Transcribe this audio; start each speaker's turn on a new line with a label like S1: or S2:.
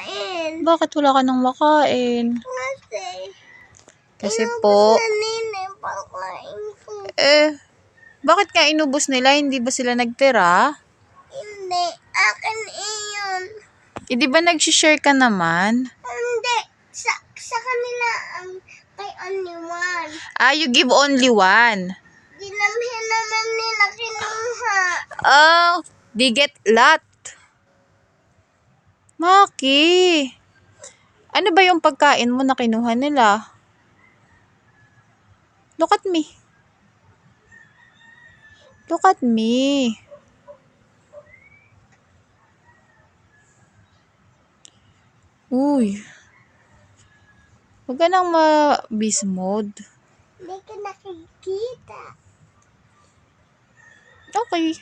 S1: makain.
S2: Bakit wala ka nang makain? Kasi po,
S1: na nila pakain ko.
S2: bakit nga inubos nila? Hindi ba sila nagtira?
S1: Hindi. Akin iyon.
S2: Di ba nag-share ka naman?
S1: Hindi. Sa kanila ang kay only one.
S2: You give only one.
S1: Dinamhin naman nila kinuha.
S2: Oh, they get lot. Maki, ano ba yung pagkain mo na kinuha nila? Look at me. Look at me. Uy. Huwag ka nang ma-beast mode.
S1: Hindi ka nakikita.
S2: Okay.